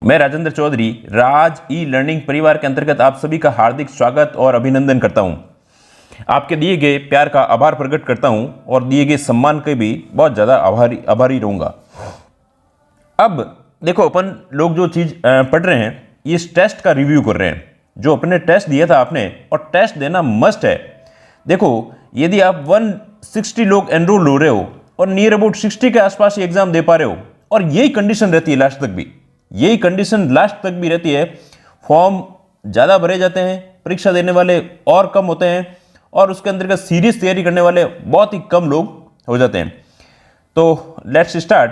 मैं राजेंद्र चौधरी राज e learning परिवार के अंतर्गत आप सभी का हार्दिक स्वागत और अभिनंदन करता हूं। आपके दिए गए प्यार का आभार प्रकट करता हूं और दिए गए सम्मान के भी बहुत ज़्यादा आभारी रहूँगा। अब देखो, अपन लोग जो चीज़ पढ़ रहे हैं, इस टेस्ट का रिव्यू कर रहे हैं जो अपने टेस्ट दिया था आपने, और टेस्ट देना मस्ट है। देखो, यदि आप 160 लोग एनरोल हो रहे हो और नियर अबाउट 60 के आसपास ये एग्जाम दे पा रहे हो, और यही कंडीशन रहती है लास्ट तक भी, यही कंडीशन लास्ट तक भी रहती है। फॉर्म ज़्यादा भरे जाते हैं, परीक्षा देने वाले और कम होते हैं, और उसके अंतर्गत सीरियस तैयारी करने वाले बहुत ही कम लोग हो जाते हैं। तो लेट्स स्टार्ट।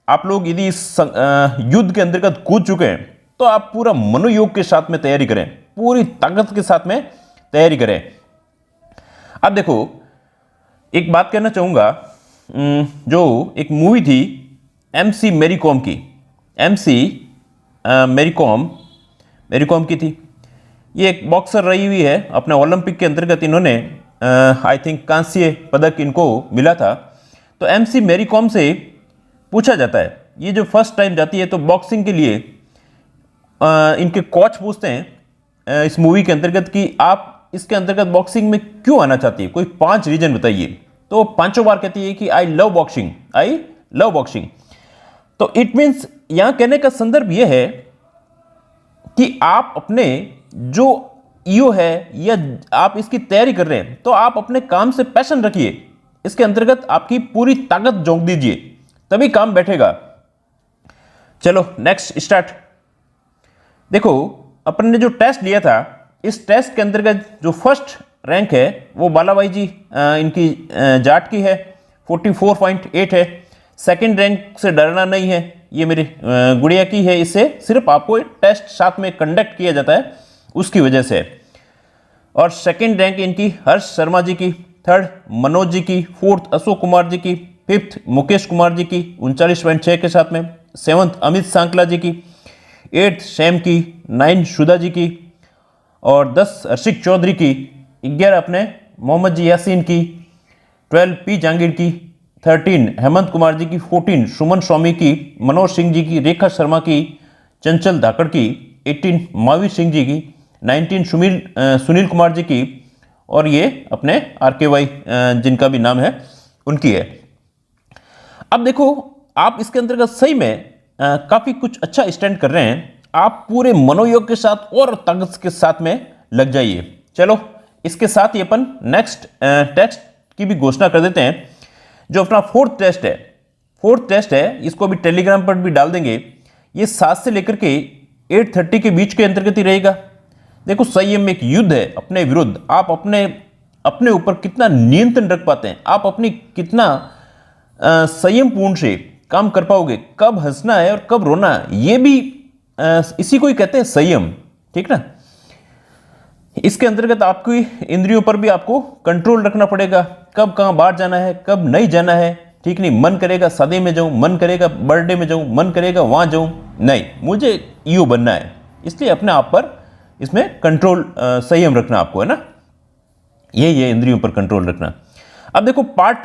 आप लोग यदि इस युद्ध के अंतर्गत कूद चुके हैं तो आप पूरा मनोयोग के साथ में तैयारी करें, पूरी ताकत के साथ में तैयारी करें। अब देखो, एक बात कहना चाहूँगा, जो एक मूवी थी MC मैरी कॉम की, MC मैरी कॉम की थी। ये एक बॉक्सर रही हुई है, अपने ओलंपिक के अंतर्गत इन्होंने आई थिंक कांस्य पदक इनको मिला था। तो MC मैरी कॉम से पूछा जाता है, ये जो फर्स्ट टाइम जाती है तो बॉक्सिंग के लिए इनके कोच पूछते हैं इस मूवी के अंतर्गत कि आप इसके अंतर्गत बॉक्सिंग में क्यों आना चाहती है, कोई 5 रीजन बताइए। तो 5 बार कहती है कि आई लव बॉक्सिंग। तो इट मीन्स यहां कहने का संदर्भ यह है कि आप अपने जो ईओ है या आप इसकी तैयारी कर रहे हैं, तो आप अपने काम से पैशन रखिए, इसके अंतर्गत आपकी पूरी ताकत झोंक दीजिए, तभी काम बैठेगा। चलो नेक्स्ट स्टार्ट। देखो, अपन ने जो टेस्ट लिया था, इस टेस्ट के अंतर्गत जो फर्स्ट रैंक है वो बालाबाई जी इनकी जाट की है, 44.8 है। सेकंड रैंक से डरना नहीं है, ये मेरी गुड़िया की है, इससे सिर्फ आपको टेस्ट साथ में कंडक्ट किया जाता है उसकी वजह से। और सेकंड रैंक इनकी हर्ष शर्मा जी की, थर्ड मनोज जी की, फोर्थ अशोक कुमार जी की, फिफ्थ मुकेश कुमार जी की 39.6 के साथ में, सेवंथ अमित सांकला जी की, 8th सैम की, 9 सुधा जी की, और 10 हर्षिक चौधरी की, 11 अपने मोहम्मद जी यासीन की, 12 P जहांगीर की, 13 हेमंत कुमार जी की, 14 सुमन स्वामी की, मनोज सिंह जी की, रेखा शर्मा की, चंचल धाकड़ की, 18 महावीर सिंह जी की, 19 सुनील कुमार जी की, और ये अपने RKY जिनका भी नाम है उनकी है। अब देखो, आप इसके अंतर्गत सही में काफ़ी कुछ अच्छा स्टैंड कर रहे हैं। आप पूरे मनोयोग के साथ और ताकत के साथ में लग जाइए। चलो, इसके साथ ही अपन नेक्स्ट टेस्ट की भी घोषणा कर देते हैं, जो अपना फोर्थ टेस्ट है। इसको भी टेलीग्राम पर भी डाल देंगे। ये 7 से लेकर के 8:30 के बीच के अंतर्गत ही रहेगा। देखो, संयम में एक युद्ध है अपने विरुद्ध। आप अपने ऊपर कितना नियंत्रण रख पाते हैं, आप अपनी कितना संयम पूर्ण से काम कर पाओगे, कब हंसना है और कब रोना है, ये भी इसी को ही कहते हैं संयम, ठीक ना। इसके अंतर्गत आपकी इंद्रियों पर भी आपको कंट्रोल रखना पड़ेगा, कब कहाँ बाहर जाना है, कब नहीं जाना है, ठीक नहीं। मन करेगा शादी में जाऊं, मन करेगा बर्थडे में जाऊं, मन करेगा वहां जाऊं, नहीं, मुझे ईओ बनना है। इसलिए अपने आप पर इसमें कंट्रोल संयम रखना आपको, है ना, यही है इंद्रियों पर कंट्रोल रखना। अब देखो, पार्ट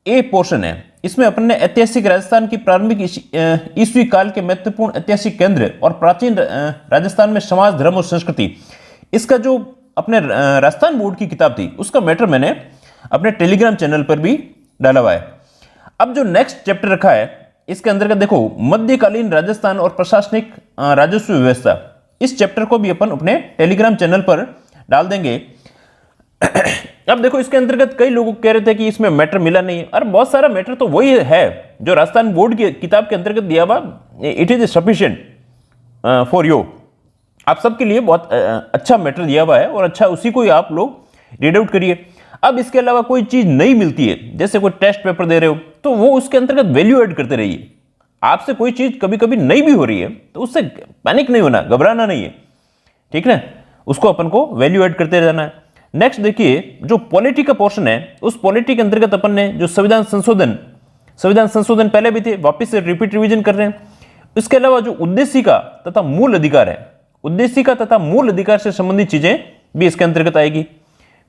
ए पोर्शन है, इसमें अपन ने ऐतिहासिक राजस्थान की प्रारंभिक ईस्वी काल के महत्वपूर्ण ऐतिहासिक केंद्र और प्राचीन राजस्थान में समाज, धर्म और संस्कृति, इसका जो अपने राजस्थान बोर्ड की किताब थी उसका मैटर मैंने अपने टेलीग्राम चैनल पर भी डाला हुआ है। अब जो नेक्स्ट चैप्टर रखा है, इसके अंतर्गत देखो, मध्यकालीन राजस्थान और प्रशासनिक राजस्व व्यवस्था, इस चैप्टर को भी अपन अपने टेलीग्राम चैनल पर डाल देंगे। अब देखो, इसके अंतर्गत कई लोग कह रहे थे कि इसमें मैटर मिला नहीं, और बहुत सारा मैटर तो वही है जो राजस्थान बोर्ड की किताब के अंतर्गत दिया हुआ। It is sufficient for you, आप सबके लिए बहुत अच्छा मैटर दिया हुआ है, और अच्छा उसी को ही आप लोग रीड आउट करिए। अब इसके अलावा कोई चीज नहीं मिलती है, जैसे कोई टेस्ट पेपर दे रहे हो, तो वो उसके अंतर्गत वैल्यू ऐड करते रहिए। आपसे कोई चीज कभी कभी नहीं भी हो रही है तो उससे पैनिक नहीं होना, घबराना नहीं है, ठीक ना, उसको अपन को वैल्यू ऐड करते रहना है। नेक्स्ट देखिए, जो पॉलिटी का पोर्शन है, उस पॉलिटी के अंतर्गत अपन ने जो संविधान संशोधन पहले भी थे, वापस से रिपीट रिवीजन कर रहे हैं। इसके अलावा जो उद्देशिका तथा मूल अधिकार है, उद्देशिका तथा मूल अधिकार से संबंधित चीजें भी इसके अंतर्गत आएगी।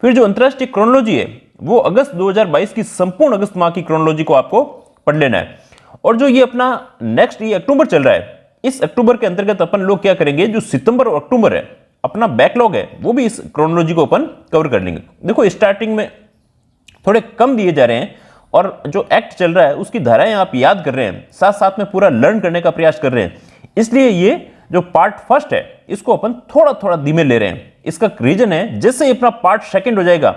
फिर जो अंतरराष्ट्रीय क्रोनोलॉजी है, वो अगस्त 2022 की संपूर्ण अगस्त माह की क्रोनोलॉजी को आपको पढ़ लेना है। और जो ये अपना नेक्स्ट ये अक्टूबर चल रहा है, इस अक्टूबर के अंतर्गत अपन लोग क्या करेंगे, जो सितंबर और अक्टूबर है अपना बैकलॉग है वो भी इस क्रोनोलॉजी को अपन कवर कर लेंगे। देखो स्टार्टिंग में थोड़े कम दिए जा रहे हैं और जो एक्ट चल रहा है उसकी धाराएं आप याद कर रहे हैं, साथ साथ में पूरा लर्न करने का प्रयास कर रहे हैं, इसलिए ये जो पार्ट फर्स्ट है इसको अपन थोड़ा थोड़ा धीमे ले रहे हैं। इसका रीजन है जैसे ही अपना पार्ट सेकंड हो जाएगा,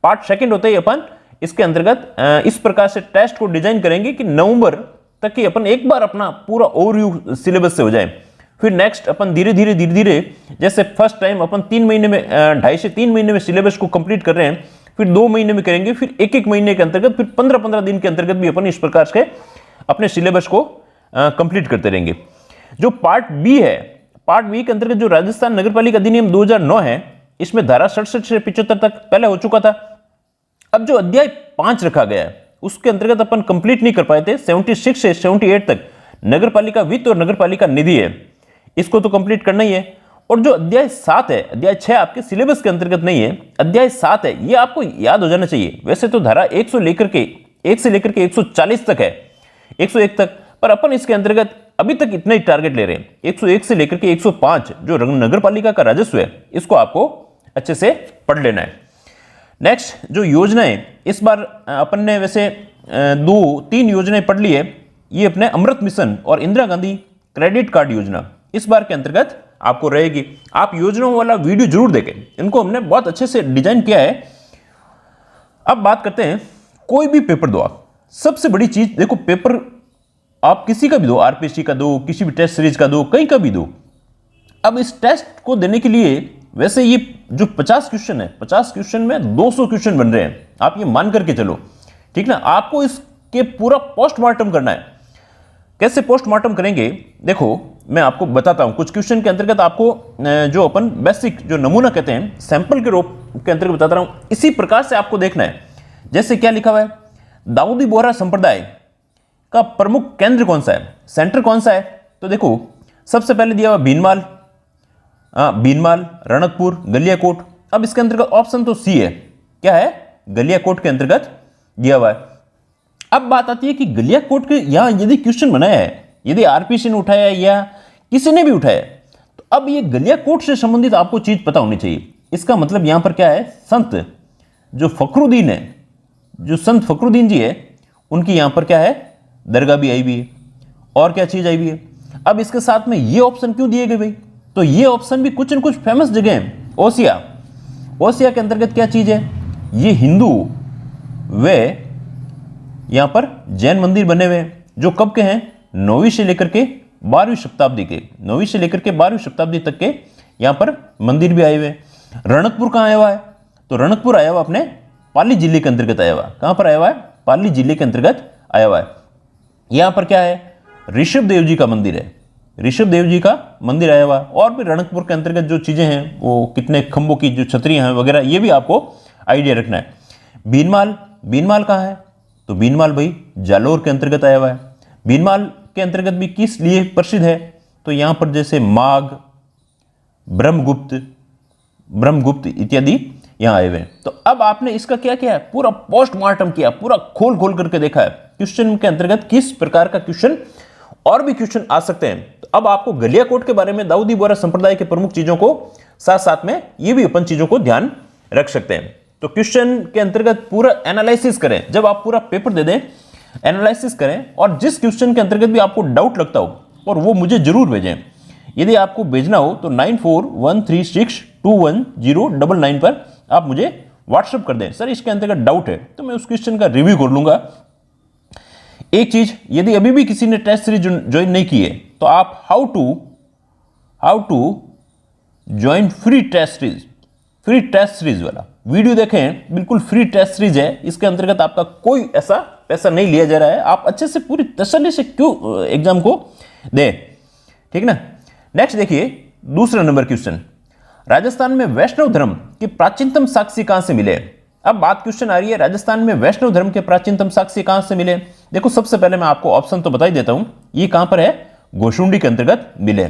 पार्ट सेकंड होते ही अपन इसके अंतर्गत इस प्रकार से टेस्ट को डिजाइन करेंगे कि नवंबर तक ही अपन एक बार अपना पूरा ओवरव्यू सिलेबस से हो जाए। फिर नेक्स्ट अपन धीरे धीरे जैसे फर्स्ट टाइम अपन 3 महीने में 2.5 से 3 महीने में सिलेबस को कंप्लीट कर रहे हैं, फिर 2 महीने में करेंगे, फिर एक महीने के अंतर्गत, फिर 15 दिन के अंतर्गत भी अपन इस प्रकार से अपने सिलेबस को कंप्लीट करते रहेंगे। जो पार्ट बी है, पार्ट बी के अंतर्गत जो राजस्थान नगरपालिका अधिनियम 2009 है, इसमें धारा 67 से 75 तक पहले हो चुका था। अब जो अध्याय 5 रखा गया है उसके अंतर्गत अपन कंप्लीट नहीं कर पाए थे। 76 से 78 तक नगरपालिका वित्त और नगरपालिका निधि है, इसको तो कंप्लीट करना ही है। और जो अध्याय 7 है, अध्याय 6 आपके सिलेबस के अंतर्गत नहीं है, अध्याय 7 है, ये आपको याद हो जाना चाहिए। वैसे तो धारा 1 से लेकर के 140 तक है, 101 तक, पर अपन इसके अंतर्गत अभी तक इतना ही टारगेट ले रहे हैं। 101 से लेकर के 105 जो नगरपालिका का राजस्व है इसको आपको अच्छे से पढ़ लेना है। नेक्स्ट जो योजनाएं, इस बार अपन ने वैसे 2-3 योजनाएं पढ़ ली है। ये अपने अमृत मिशन और इंदिरा गांधी क्रेडिट कार्ड योजना इस बार के अंतर्गत आपको रहेगी। आप योजनाओं वाला वीडियो जरूर देखें, इनको हमने बहुत अच्छे से डिजाइन किया है। अब बात करते हैं, कोई भी पेपर दो आप, सबसे बड़ी चीज देखो, पेपर आप किसी का भी दो, आरपीएससी का दो, किसी भी टेस्ट सीरीज का दो, कहीं का भी दो। अब इस टेस्ट को देने के लिए वैसे ये जो 50 क्वेश्चन है, 50 क्वेश्चन में 200 क्वेश्चन बन रहे हैं, आप ये मान करके चलो, ठीक ना। आपको इसके पूरा पोस्टमार्टम करना है। कैसे पोस्टमार्टम करेंगे, देखो मैं आपको बताता हूं। कुछ क्वेश्चन के अंतर्गत आपको जो अपन बेसिक जो नमूना कहते हैं, सैंपल के रूप के अंतर्गत बताता रहा हूं, इसी प्रकार से आपको देखना है। जैसे क्या लिखा हुआ है, दाऊदी बोहरा संप्रदाय का प्रमुख केंद्र कौन सा है, सेंटर कौन सा है। तो देखो सबसे पहले दिया हुआ भीनमाल, रणकपुर, गलियाकोट। अब इसके अंतर्गत ऑप्शन तो सी है, क्या है, गलियाकोट के अंतर्गत दिया हुआ है। अब बात आती है कि गलियाकोट के यहां यदि क्वेश्चन बनाया है, यदि आरपीसी ने उठाया है या किसी ने भी उठाया है, तो अब ये गलियाकोट से संबंधित आपको चीज पता होनी चाहिए। इसका मतलब यहां पर क्या है, संत जो फखरुद्दीन है, जो संत फखरुद्दीन जी है, उनकी यहां पर क्या है, दरगाह भी आई हुई है। और क्या चीज आई हुई है। अब इसके साथ में ये ऑप्शन क्यों दिए गए भाई, तो ये ऑप्शन भी कुछ न कुछ फेमस जगह है। ओसिया के अंतर्गत क्या चीज है, ये हिंदू वे यहां पर जैन मंदिर बने हुए हैं, जो कब के हैं, 9वीं से लेकर के 12वीं शताब्दी के, 9वीं से लेकर के 12वीं शताब्दी तक के यहां पर मंदिर भी आए हुए हैं। रणकपुर कहां आया हुआ है, तो रणकपुर आया हुआ अपने पाली जिले के अंतर्गत आया हुआ। कहां पर आया हुआ है, पाली जिले के अंतर्गत आया हुआ है। यहां पर क्या है, ऋषभ देव जी का मंदिर है, ऋषभ देव जी का मंदिर आया हुआ। और भी रणकपुर के अंतर्गत जो चीजें हैं, वो कितने खंभों की जो छतरियां हैं वगैरह, ये भी आपको आइडिया रखना है। भीनमाल कहां है, तो भीनमाल भाई जालोर के अंतर्गत आया हुआ है। भीनमाल के अंतर्गत भी किस लिए प्रसिद्ध है, तो यहां पर जैसे माघ, ब्रह्मगुप्त इत्यादि यहां आए हुए हैं। तो अब आपने इसका क्या किया है, पूरा पोस्टमार्टम किया, पूरा खोल करके देखा है क्वेश्चन के अंतर्गत किस प्रकार का क्वेश्चन और भी क्वेश्चन आ सकते हैं। तो अब आपको गलियाकोट के बारे में, दाऊदी बोहरा संप्रदाय के प्रमुख चीजों को साथ साथ में ये भी अपन चीजों को ध्यान रख सकते हैं। तो क्वेश्चन के अंतर्गत पूरा एनालिसिस करें, जब आप पूरा पेपर दे दें एनालिसिस करें, और जिस क्वेश्चन के अंतर्गत भी आपको डाउट लगता हो और वो मुझे जरूर भेजें। यदि आपको भेजना हो तो 9413621099 पर आप मुझे व्हाट्सएप कर दें, सर इसके अंतर्गत डाउट है, तो मैं उस क्वेश्चन का रिव्यू कर लूंगा। एक चीज, यदि अभी भी किसी ने टेस्ट सीरीज ज्वाइन नहीं की है, तो आप how to join free test series वाला वीडियो देखें, बिल्कुल फ्री टेस्ट सीरीज है। इसके अंतर्गत आपका कोई ऐसा पैसा नहीं लिया जा रहा है, आप अच्छे से पूरी तसल्ली से क्यों एग्जाम को दें, ठीक ना। नेक्स्ट देखिए, दूसरा नंबर क्वेश्चन, राजस्थान में वैष्णव धर्म के प्राचीनतम साक्ष्य कहां से मिले। अब बात क्वेश्चन आ रही है, राजस्थान में वैष्णव धर्म के प्राचीनतम साक्ष्य कहां से मिले। देखो सबसे पहले मैं आपको ऑप्शन तो बता ही देता हूं, ये कहां पर है, गोसुंडी के अंतर्गत मिले।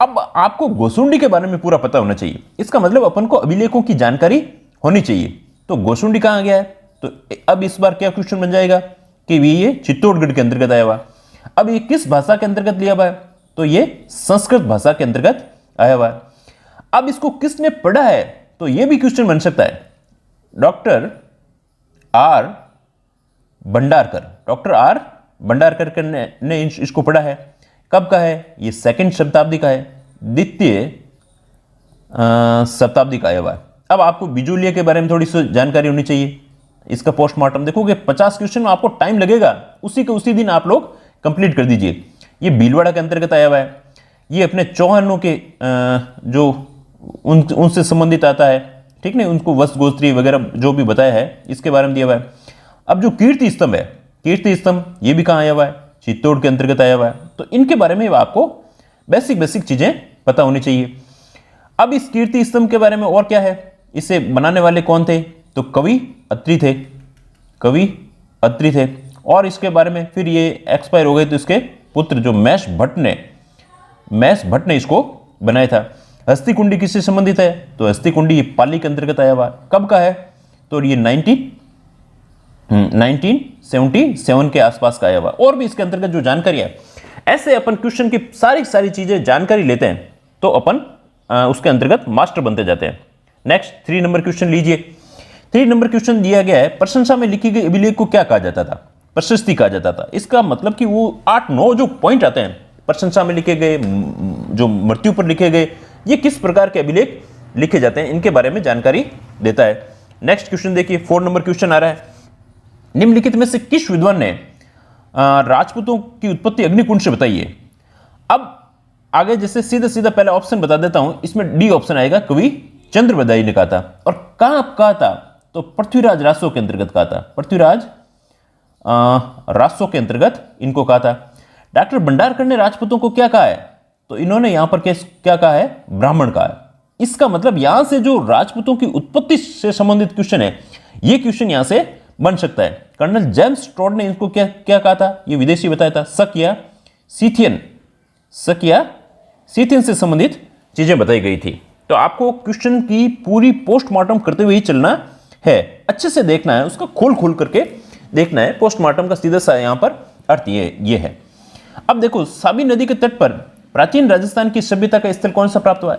अब आपको गोसुंडी के बारे में पूरा पता होना चाहिए, इसका मतलब अपन को अभिलेखों की जानकारी होनी चाहिए। तो गोसुंडी कहां गया है, तो अब इस बार क्या क्वेश्चन बन जाएगा कि ये चित्तौड़गढ़ के अंतर्गत आया हुआ। अब ये किस भाषा के अंतर्गत लिया हुआ है, तो ये संस्कृत भाषा के अंतर्गत आया हुआ है। अब इसको किसने पढ़ा है, तो ये भी क्वेश्चन बन सकता है। Doctor R Bhandarkar, doctor R Bhandarkar ने इसको पढ़ा है। कब का है, ये 2वीं शताब्दी का है, द्वितीय शताब्दी का आया हुआ है। अब आपको बिजोलिया के बारे में थोड़ी सी जानकारी होनी चाहिए। इसका पोस्टमार्टम देखोगे 50 क्वेश्चन में आपको टाइम लगेगा, उसी के उसी दिन आप लोग कंप्लीट कर दीजिए। ये भीलवाड़ा के अंतर्गत आया हुआ है। ये अपने चौहानों के जो उनसे संबंधित आता है, ठीक नहीं, उनको वंश गोत्री वगैरह जो भी बताया है इसके बारे में दिया हुआ है। अब जो कीर्ति स्तंभ है, कीर्ति स्तंभ ये भी कहाँ आया हुआ है, चित्तौड़ के अंतर्गत आया हुआ है। तो इनके बारे में आपको बेसिक चीजें पता होनी चाहिए। अब इस कीर्ति स्तंभ के बारे में और क्या है, इसे बनाने वाले कौन थे, तो कवि अत्रि थे, कवि अत्रि थे। और इसके बारे में फिर ये एक्सपायर हो गए तो इसके पुत्र जो मैष भट्ट ने इसको बनाया था। हस्ती कुंडी किससे संबंधित है, तो हस्ती कुंडी ये पाली के अंतर्गत आया हुआ। कब का है, तो ये 1977 के आसपास का आया हुआ। और भी इसके अंतर्गत जो जानकारी है, ऐसे अपन क्वेश्चन की सारी चीजें जानकारी लेते हैं तो अपन उसके अंतर्गत मास्टर बनते जाते हैं। नेक्स्ट 3 नंबर क्वेश्चन लीजिए। 3 नंबर क्वेश्चन दिया गया है, प्रशंसा में लिखी गई अभिलेख को क्या कहा जाता था, प्रशस्ति कहा जाता था। इसका मतलब कि वो 8-9 जो पॉइंट आते हैं, प्रशंसा में लिखे गए, जो मृत्यु पर लिखे गए, ये किस प्रकार के अभिलेख लिखे जाते हैं, इनके बारे में जानकारी देता है। नेक्स्ट क्वेश्चन देखिए, 4 नंबर क्वेश्चन आ रहा है। निम्नलिखित में से किस विद्वान ने राजपूतों की उत्पत्ति अग्निकुंड से बताई है। अब आगे जैसे सीधा पहला ऑप्शन बता देता हूं, इसमें डी ऑप्शन आएगा, कवि चंद्रबदाई ने कहा था। और कहां कहा था, तो पृथ्वीराज रासो के अंतर्गत कहा था, पृथ्वीराज रासो के अंतर्गत इनको कहा था। डॉक्टर भंडारकर ने राजपूतों को क्या कहा है, तो इन्होंने यहां पर क्या कहा है, ब्राह्मण कहा है। इसका मतलब यहां से जो राजपूतों की उत्पत्ति से संबंधित क्वेश्चन है, ये क्वेश्चन यहां से बन सकता है। कर्नल जेम्स टॉड ने इनको क्या कहा था, ये विदेशी बताया था, शक या सीथियन से संबंधित चीजें बताई गई थी। तो आपको क्वेश्चन की पूरी पोस्टमार्टम करते हुए ही चलना है, अच्छे से देखना है, उसका खोल करके देखना है। पोस्टमार्टम का सीधा सा यहां पर अर्थ ये है। अब देखो, साबी नदी के तट पर प्राचीन राजस्थान की सभ्यता का स्थल कौन सा प्राप्त हुआ है।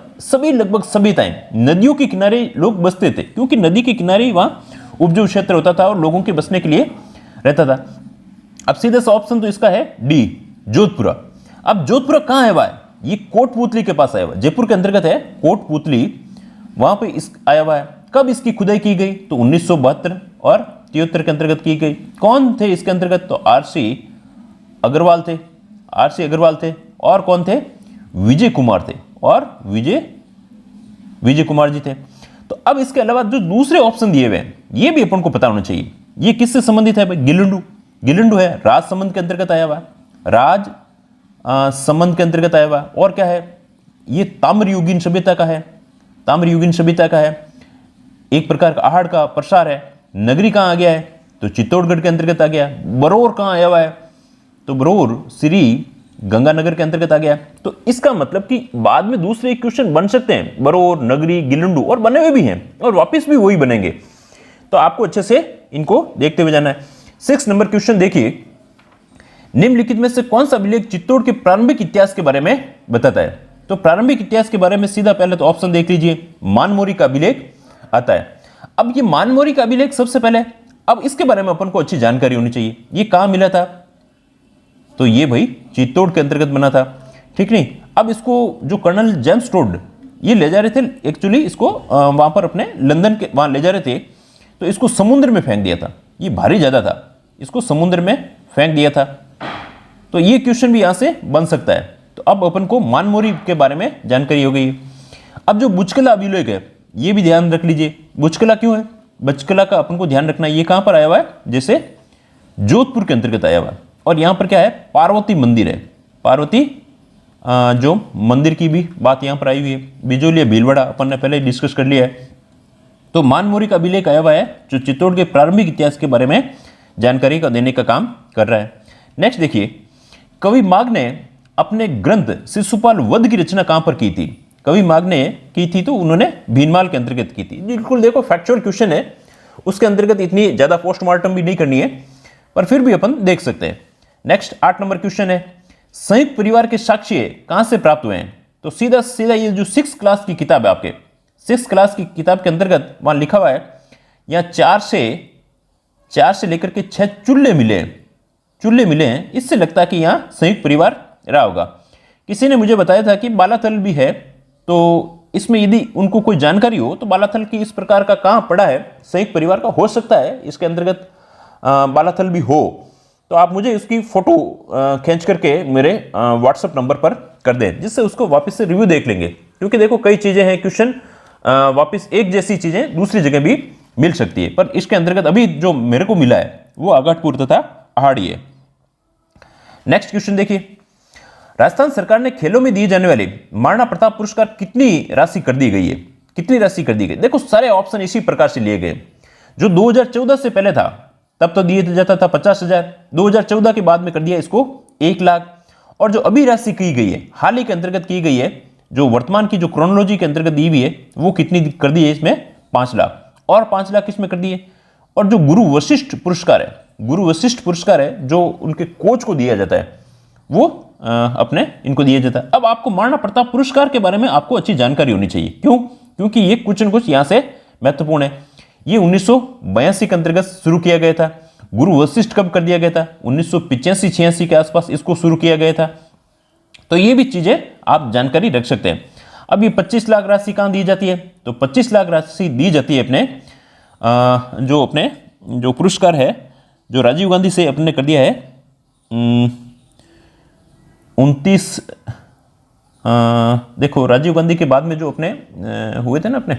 लगभग सभ्यताएं नदियों के किनारे लोग बसते थे, क्योंकि नदी के किनारे वहां उपजाऊ क्षेत्र होता था और लोगों के बसने के लिए रहता था। अब सीधा सा ऑप्शन तो इसका है डी, जोधपुरा। अब जोधपुरा कहां है, वह ये कोटपुतली के पास आया हुआ, जयपुर के अंतर्गत है कोटपुतली, वहां पे इस आया हुआ है। कब इसकी खुदाई की गई, तो 1972 और 73 के अंतर्गत की गई। कौन थे इसके अंतर्गत, तो आरसी अग्रवाल थे। और कौन थे, विजय कुमार थे, और विजय कुमार जी थे। तो अब इसके अलावा जो दूसरे ऑप्शन दिए हुए हैं, ये भी अपन को पता होना चाहिए। ये किससे संबंधित है भाई, गिलंडू है, राज संबंध के अंतर्गत आया हुआ, राज संबंध के अंतर्गत आया हुआ। और क्या है, ये ताम्रयुगीन सभ्यता का है, एक प्रकार का आहड़ का प्रसार है। नगरी कहां आ गया है, तो चित्तौड़गढ़ के अंतर्गत आ गया। बरौर कहां आया हुआ है, तो बरौर श्री गंगानगर के अंतर्गत आ गया। तो इसका मतलब कि बाद में दूसरे क्वेश्चन बन सकते हैं, बरौर, नगरी, गिलंडू, और बने हुए भी हैं और वापस भी वही बनेंगे। तो आपको अच्छे से इनको देखते हुए जाना है। 6 नंबर क्वेश्चन देखिए, निम्नलिखित में से कौन सा अभिलेख चित्तौड़ के प्रारंभिक इतिहास के बारे में बताता है। तो प्रारंभिक इतिहास के बारे में सीधा पहले तो ऑप्शन देख लीजिए, मानमोरी का अभिलेख आता है। अब ये मानमोरी का अभिलेख सबसे पहले, अब इसके बारे में अपन को अच्छी जानकारी होनी चाहिए। ये कहां मिला था, तो ये भाई चित्तौड़ के अंतर्गत बना था, ठीक नहीं। अब इसको जो कर्नल जेम्स टॉड ये ले जा रहे थे, एक्चुअली इसको वहां पर अपने लंदन के वहां ले जा रहे थे, तो इसको समुद्र में फेंक दिया था। ये भारी ज्यादा था, इसको समुद्र में फेंक दिया था। तो ये क्वेश्चन भी यहां से बन सकता है। तो अब अपन को मानमोरी के बारे में जानकारी हो गई है। अब जो बुचकला अभिलेख है, ये भी ध्यान रख लीजिए। बुचकला क्यों है, बुचकला का अपन को ध्यान रखना है। ये कहां पर आया हुआ है, जैसे जोधपुर के अंतर्गत आया हुआ है। और यहां पर क्या है, पार्वती मंदिर है, पार्वती जो मंदिर की भी बात यहां पर आई हुई है। बिजोलिया भीलवाड़ा अपन ने पहले डिस्कस कर लिया है। तो मानमोरी का अभिलेख आया हुआ है, जो चित्तौड़ के प्रारंभिक इतिहास के बारे में जानकारी का देने का काम कर रहा है। नेक्स्ट देखिए, कवि माघ ने अपने ग्रंथ शिशुपाल वध की रचना कहां पर की थी। कवि माघ ने की थी, तो उन्होंने भीनमाल के अंतर्गत की थी। बिल्कुल देखो फैक्चुअल क्वेश्चन है, उसके अंतर्गत इतनी ज्यादा पोस्टमार्टम भी नहीं करनी है, पर फिर भी अपन देख सकते हैं। नेक्स्ट 8 नंबर क्वेश्चन है, संयुक्त परिवार के साक्ष्य कहां से प्राप्त हुए हैं? तो सीधा सीधा ये जो 6th क्लास की किताब है, आपके 6th क्लास की किताब के अंतर्गत वहां लिखा हुआ है, यहाँ 4 से लेकर के 6 चूल्हे मिले हैं। इससे लगता है कि यहाँ संयुक्त परिवार रहा होगा। किसी ने मुझे बताया था कि बालाथल भी है, तो इसमें यदि उनको कोई जानकारी हो तो बालाथल की इस प्रकार का कहाँ पड़ा है, संयुक्त परिवार का हो सकता है इसके अंतर्गत बालाथल भी हो, तो आप मुझे उसकी फोटो खींच करके मेरे व्हाट्सएप नंबर पर कर दें, जिससे उसको वापस से रिव्यू देख लेंगे। क्योंकि देखो कई चीजें हैं, क्वेश्चन वापस एक जैसी चीजें दूसरी जगह भी मिल सकती है, पर इसके अंतर्गत अभी जो मेरे को मिला है वो आगटपुर तथा आहाड़ी है। नेक्स्ट क्वेश्चन देखिए, राजस्थान सरकार ने खेलों में दिए जाने वाले महाराणा प्रताप पुरस्कार कितनी राशि कर दी गई है? कितनी राशि कर दी गई? देखो सारे ऑप्शन इसी प्रकार से लिए गए। जो 2014 से पहले था तब तो दिए जाता था 50,000, 2014 के बाद में कर दिया इसको 1 लाख, और जो अभी राशि की गई है, हाल ही के अंतर्गत की गई है, जो वर्तमान की जो क्रोनोलॉजी के अंतर्गत दी हुई है, वो कितनी कर दी है इसमें? 5 लाख, और 5 लाख इसमें कर दिए। और जो गुरु वशिष्ठ पुरस्कार है, जो उनके कोच को दिया जाता है, वो अपने इनको दिया जाता है। अब आपको महाराणा प्रताप पुरस्कार के बारे में आपको अच्छी जानकारी होनी चाहिए। क्यों? क्योंकि ये कुछ न कुछ यहां से महत्वपूर्ण है। ये 1982 के अंतर्गत शुरू किया गया था। गुरु वशिष्ठ कब कर दिया गया था? 1985-86 के आसपास इसको शुरू किया गया था। तो ये भी चीजें आप जानकारी रख सकते हैं। अब ये 25 लाख राशि कहां दी जाती है? तो 25 लाख राशि दी जाती है अपने जो पुरस्कार है, जो राजीव गांधी से अपने कर दिया है 29, देखो राजीव गांधी के बाद में जो अपने हुए थे ना, अपने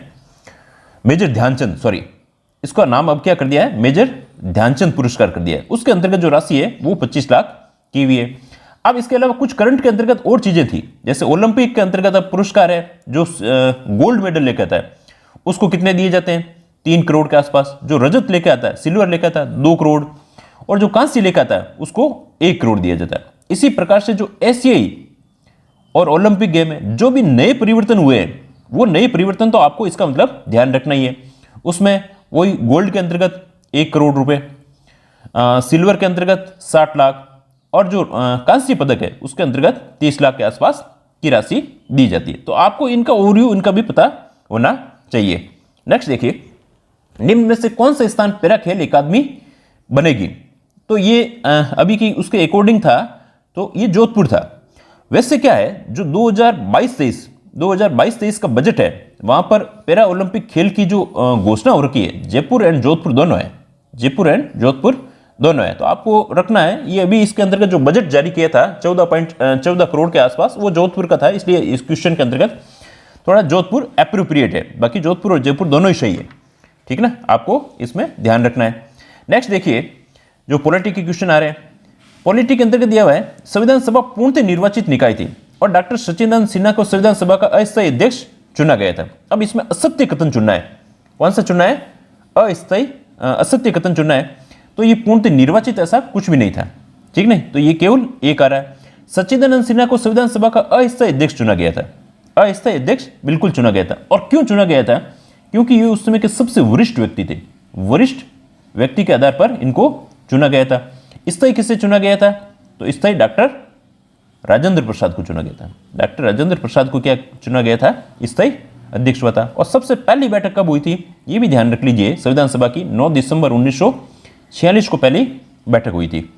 मेजर ध्यानचंद, सॉरी इसका नाम अब क्या कर दिया है? मेजर ध्यानचंद पुरस्कार कर दिया है। उसके अंतर्गत जो राशि है वो 25 लाख की हुई है। अब इसके अलावा कुछ करंट के अंतर्गत और चीजें थी, जैसे ओलंपिक के अंतर्गत अब पुरस्कार है, जो गोल्ड मेडल लेकर आता है उसको कितने दिए जाते हैं? 3 करोड़ के आसपास। जो रजत लेकर आता है, सिल्वर लेकर आता है 2 करोड़, और जो कांस्य लेकर आता है उसको 1 करोड़ दिया जाता है। इसी प्रकार से जो एशियाई और ओलंपिक गेम है, जो भी नए परिवर्तन हुए हैं, वो नए परिवर्तन तो आपको इसका मतलब ध्यान रखना ही है। उसमें वही गोल्ड के अंतर्गत 1 करोड़ रुपए, सिल्वर के अंतर्गत 60 लाख, और जो कांस्य पदक है उसके अंतर्गत 30 लाख के आसपास की राशि दी जाती है। तो आपको इनका ओवरव्यू इनका भी पता होना चाहिए। नेक्स्ट देखिए, निम्न में से कौन सा स्थान पैरा खेल अकादमी बनेगी? तो ये अभी की उसके अकॉर्डिंग था तो ये जोधपुर था। वैसे क्या है, जो 2022-23 का बजट है, वहां पर पैरा ओलंपिक खेल की जो घोषणा हो रखी है, जयपुर एंड जोधपुर दोनों है। तो आपको रखना है, ये अभी इसके अंतर्गत जो बजट जारी किया था 14 करोड़ के आसपास, वो जोधपुर का था, इसलिए इस क्वेश्चन के अंतर्गत थोड़ा जोधपुर एप्रोप्रिएट है। बाकी जोधपुर और जयपुर दोनों ही सही है, ठीक ना, आपको इसमें ध्यान रखना है। नेक्स्ट देखिए, जो पॉलिटी के क्वेश्चन आ रहे हैं, पॉलिटी के अंतर्गत दिया हुआ है, संविधान सभा पूर्णतः निर्वाचित निकाय थी और डॉक्टर सच्चिदानंद सिन्हा को संविधान सभा का अस्थायी अध्यक्ष चुना गया था। अब इसमें असत्य कथन चुनना है। कौन सा चुनना है? असत्य कथन चुनना है। तो ये पूर्णतः निर्वाचित ऐसा कुछ भी नहीं था, ठीक नहीं, तो ये केवल एक आ रहा है। सच्चिदानंद सिन्हा को संविधान सभा का अस्थायी अध्यक्ष चुना गया था। अस्थायी अध्यक्ष बिल्कुल चुना गया था। और क्यों चुना गया था? क्योंकि ये उस समय के सबसे वरिष्ठ व्यक्ति थे। वरिष्ठ व्यक्ति के आधार पर इनको चुना गया था। स्थायी किससे चुना गया था? तो स्थायी डॉक्टर राजेंद्र प्रसाद को चुना गया था। डॉक्टर राजेंद्र प्रसाद को क्या चुना गया था? स्थायी अध्यक्ष हुआ था। और सबसे पहली बैठक कब हुई थी ये भी ध्यान रख लीजिए, संविधान सभा की 9 दिसंबर 1946 को पहली बैठक हुई थी।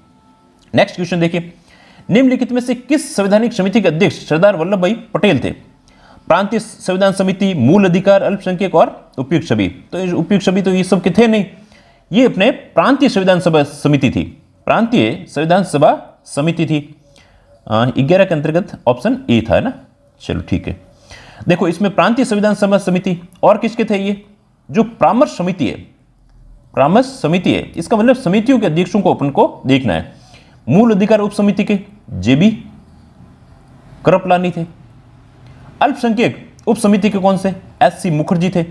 नेक्स्ट क्वेश्चन देखिए, निम्नलिखित में से किस संवैधानिक समिति के अध्यक्ष सरदार वल्लभ भाई पटेल थे? प्रांतीय संविधान समिति, मूल अधिकार, अल्पसंख्यक और उपयुक्त सभी। तो उपयुक्त सभी तो ये सब के थे नहीं, ये अपने प्रांतीय संविधान सभा समिति थी। प्रांतीय संविधान सभा समिति थी। 11 के अंतर्गत ऑप्शन ए था ना। चलो ठीक है, देखो इसमें प्रांतीय संविधान सभा समिति और किसके थे? ये जो परामर्श समिति है, परामर्श समिति है, इसका मतलब समितियों के अध्यक्षों को अपन को देखना है। मूल अधिकार उप समिति के जेबी कृपलानी थे। अल्पसंख्यक उप समिति के कौन से? एससी मुखर्जी थे।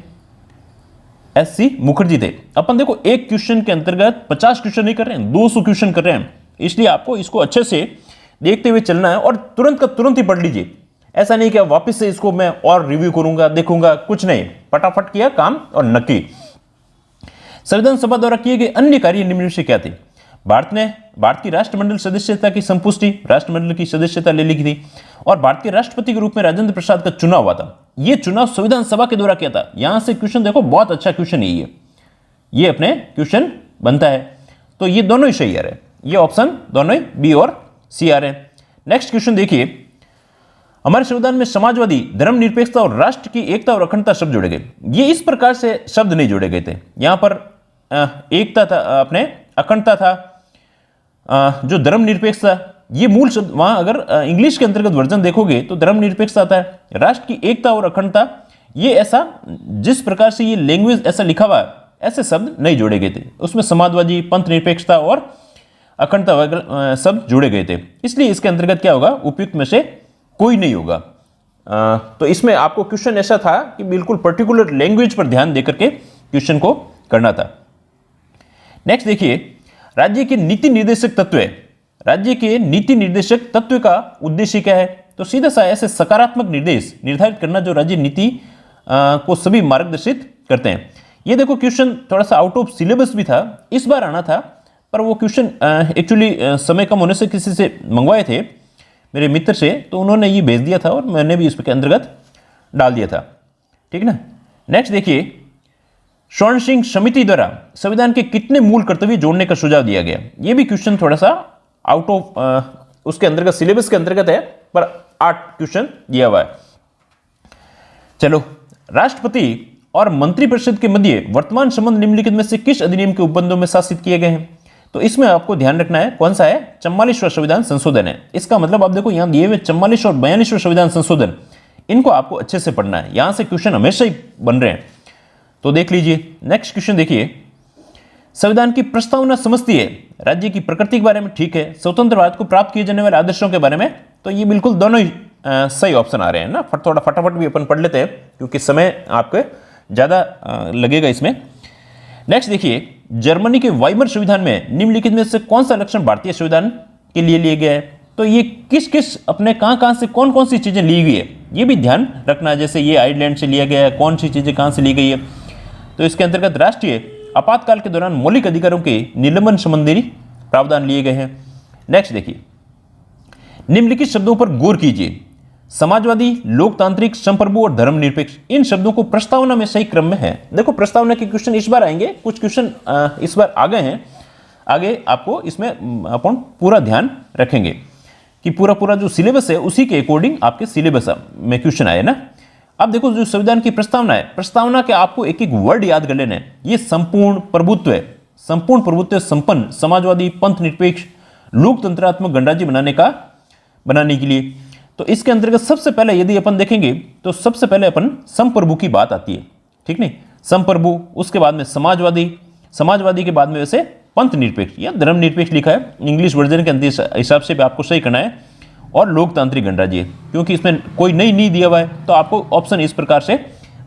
एससी मुखर्जी थे। अपन देखो एक क्वेश्चन के अंतर्गत 50 क्वेश्चन नहीं कर रहे हैं, 200 क्वेश्चन कर रहे हैं, इसलिए आपको इसको अच्छे से देखते हुए चलना है और तुरंत का तुरंत ही पढ़ लीजिए। ऐसा नहीं कि वापस से इसको मैं और रिव्यू करूंगा, देखूंगा, कुछ नहीं, फटाफट किया काम और नक्की। संविधान सभा द्वारा किए गए अन्य कार्य निम्न से क्या थे? भारत की राष्ट्रमंडल सदस्यता की संपुष्टि, राष्ट्रमंडल की सदस्यता ले ली थी, और भारत के राष्ट्रपति के रूप में राजेंद्र प्रसाद का चुनाव हुआ था। यह चुनाव संविधान सभा के द्वारा किया था। यहां से क्वेश्चन देखो, बहुत अच्छा क्वेश्चन है ये अपने क्वेश्चन बनता है। तो ये दोनों ही सही आ रहे हैं, ये ऑप्शन दोनों ही बी और सी आ रहे हैं। नेक्स्ट क्वेश्चन देखिए, हमारे संविधान में समाजवादी, धर्मनिरपेक्षता और राष्ट्र की एकता और अखंडता शब्द जोड़े गए। ये इस प्रकार से शब्द नहीं जोड़े गए थे। यहां पर एकता था, अपने अखंडता था, जो धर्मनिरपेक्षता, ये मूल शब्द वहां अगर इंग्लिश के अंतर्गत वर्जन देखोगे तो धर्मनिरपेक्षता आता है। राष्ट्र की एकता और अखंडता, ये ऐसा जिस प्रकार से ये लैंग्वेज ऐसा लिखा हुआ है, ऐसे शब्द नहीं जोड़े गए थे। उसमें समाजवादी, पंथ निरपेक्षता और अखंडता वगैरह शब्द जोड़े गए थे। इसलिए इसके अंतर्गत क्या होगा, उपयुक्त में से कोई नहीं होगा। तो इसमें आपको क्वेश्चन ऐसा था कि बिल्कुल पर्टिकुलर लैंग्वेज पर ध्यान देकर के क्वेश्चन को करना था। नेक्स्ट देखिए, राज्य के नीति निर्देशक तत्व है। राज्य के नीति निर्देशक तत्व का उद्देश्य क्या है? तो सीधा सा ऐसे सकारात्मक निर्देश निर्धारित करना जो राज्य नीति को सभी मार्गदर्शित करते हैं। ये देखो क्वेश्चन थोड़ा सा आउट ऑफ सिलेबस भी था, इस बार आना था, पर वो क्वेश्चन एक्चुअली समय कम होने से किसी से मंगवाए थे, मेरे मित्र से, तो उन्होंने ये भेज दिया था और मैंने भी इसके अंतर्गत डाल दिया था। ठीक ना। नेक्स्ट देखिए, स्वर्ण सिंह समिति द्वारा संविधान के कितने मूल कर्तव्य जोड़ने का सुझाव दिया गया? ये भी क्वेश्चन थोड़ा सा आउट ऑफ उसके अंतर्गत, सिलेबस के अंतर्गत है, पर 8 क्वेश्चन दिया हुआ है। चलो, राष्ट्रपति और मंत्रिपरिषद के मध्य वर्तमान संबंध निम्नलिखित में से किस अधिनियम के उपबंधों में शासित किए गए हैं? तो इसमें आपको ध्यान रखना है कौन सा है, 44वां संविधान संशोधन है। इसका मतलब आप देखो यहां दिए हुए 44 और 42वां संविधान संशोधन, इनको आपको अच्छे से पढ़ना है। यहां से क्वेश्चन हमेशा ही बन रहे हैं, तो देख लीजिए। नेक्स्ट क्वेश्चन देखिए, संविधान की प्रस्तावना समझती है राज्य की प्रकृति के बारे में, ठीक है। स्वतंत्र भारत को प्राप्त किए जाने वाले आदर्शों के बारे में, तो ये बिल्कुल दोनों ही सही ऑप्शन आ रहे हैं ना। थोड़ा फटाफट भी अपन पढ़ लेते हैं क्योंकि समय आपके ज्यादा लगेगा इसमें। नेक्स्ट देखिए, जर्मनी के वाइमर संविधान में निम्नलिखित में से कौन सा लक्षण भारतीय संविधान के लिए लिया गया है? तो ये किस किस अपने कहां से कौन कौन सी चीजें ली गई है, ये भी ध्यान रखना है। जैसे ये आयरलैंड से लिया गया है, कौन सी चीजें कहां से ली गई है। तो इसके अंतर्गत राष्ट्रीय आपातकाल के दौरान मौलिक अधिकारों के निलंबन संबंधी प्रावधान लिए गए हैं। नेक्स्ट देखिए, निम्नलिखित शब्दों पर गौर कीजिए। समाजवादी, लोकतांत्रिक, संप्रभु और धर्मनिरपेक्ष, इन शब्दों को प्रस्तावना में सही क्रम में है। देखो प्रस्तावना के क्वेश्चन इस बार आएंगे, कुछ क्वेश्चन इस बार आ गए हैं, आगे आपको इसमें अपन पूरा ध्यान रखेंगे कि पूरा जो सिलेबस है उसी के अकॉर्डिंग आपके सिलेबस में क्वेश्चन आए ना। अब देखो जो संविधान की प्रस्तावना है, प्रस्तावना के आपको एक एक वर्ड याद कर लेना है। ये संपूर्ण प्रभुत्व है, संपूर्ण प्रभुत्व संपन्न, समाजवादी, पंथ निरपेक्ष, लोकतंत्रात्मक गणराज्य बनाने के लिए। तो इसके अंतर्गत सबसे पहले यदि अपन देखेंगे तो सबसे पहले अपन संप्रभु की बात आती है, ठीक नहीं, संप्रभु, उसके बाद में समाजवादी के बाद में वैसे पंथ निरपेक्ष या धर्म निरपेक्ष लिखा है इंग्लिश वर्जन के हिसाब से भी आपको सही करना है, और लोकतांत्रिक गणराज्य, क्योंकि इसमें कोई नहीं दिया हुआ है, तो आपको ऑप्शन इस प्रकार से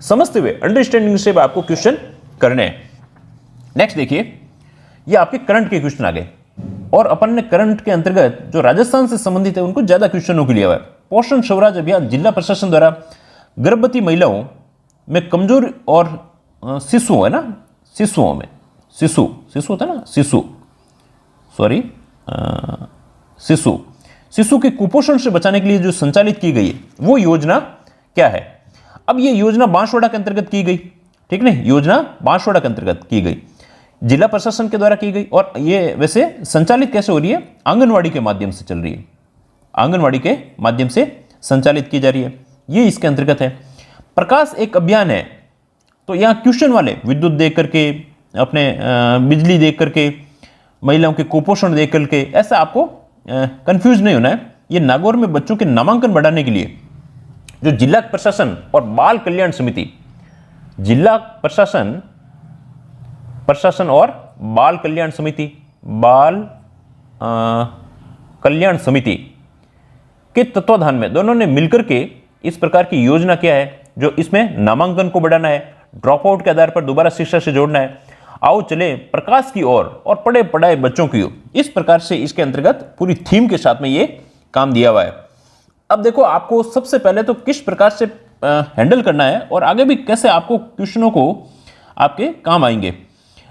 समझते हुए अंडरस्टैंडिंग से आपको क्वेश्चन करने हैं। नेक्स्ट देखिए, ये आपके करंट के क्वेश्चन आ गए, और अपन ने करंट के अंतर्गत जो राजस्थान से संबंधित है उनको ज्यादा क्वेश्चनों के लिए हुआ है। पोषण स्वराज अभियान जिला प्रशासन द्वारा गर्भवती महिलाओं में कमजोर और शिशुओं है ना, शिशुओं में शिशु होता है ना, शिशु के कुपोषण से बचाने के लिए जो संचालित की गई है वो योजना क्या है? अब ये योजना बांसवाड़ा के अंतर्गत की गई, ठीक नहीं, योजना बांसवाड़ा के अंतर्गत की गई, जिला प्रशासन के द्वारा की गई, और ये वैसे संचालित कैसे हो रही है? आंगनवाड़ी के माध्यम से चल रही है, आंगनवाड़ी के माध्यम से संचालित की जा रही है, ये इसके अंतर्गत है। प्रकाश एक अभियान है, तो यहां क्वेश्चन वाले विद्युत देख करके, अपने बिजली देख करके, महिलाओं के कुपोषण देख करके, ऐसा आपको कंफ्यूज नहीं होना है। ये नागौर में बच्चों के नामांकन बढ़ाने के लिए जो जिला प्रशासन और बाल कल्याण समिति, जिला प्रशासन और बाल कल्याण समिति के तत्वाधान में दोनों ने मिलकर के इस प्रकार की योजना क्या है, जो इसमें नामांकन को बढ़ाना है, ड्रॉप आउट के आधार पर दोबारा शिक्षा से जोड़ना है, आओ चले प्रकाश की ओर और पढ़े पढ़ाए बच्चों की ओर, इस प्रकार से इसके अंतर्गत पूरी थीम के साथ में ये काम दिया हुआ है। अब देखो आपको सबसे पहले तो किस प्रकार से हैंडल करना है और आगे भी कैसे आपको क्वेश्चनों को आपके काम आएंगे।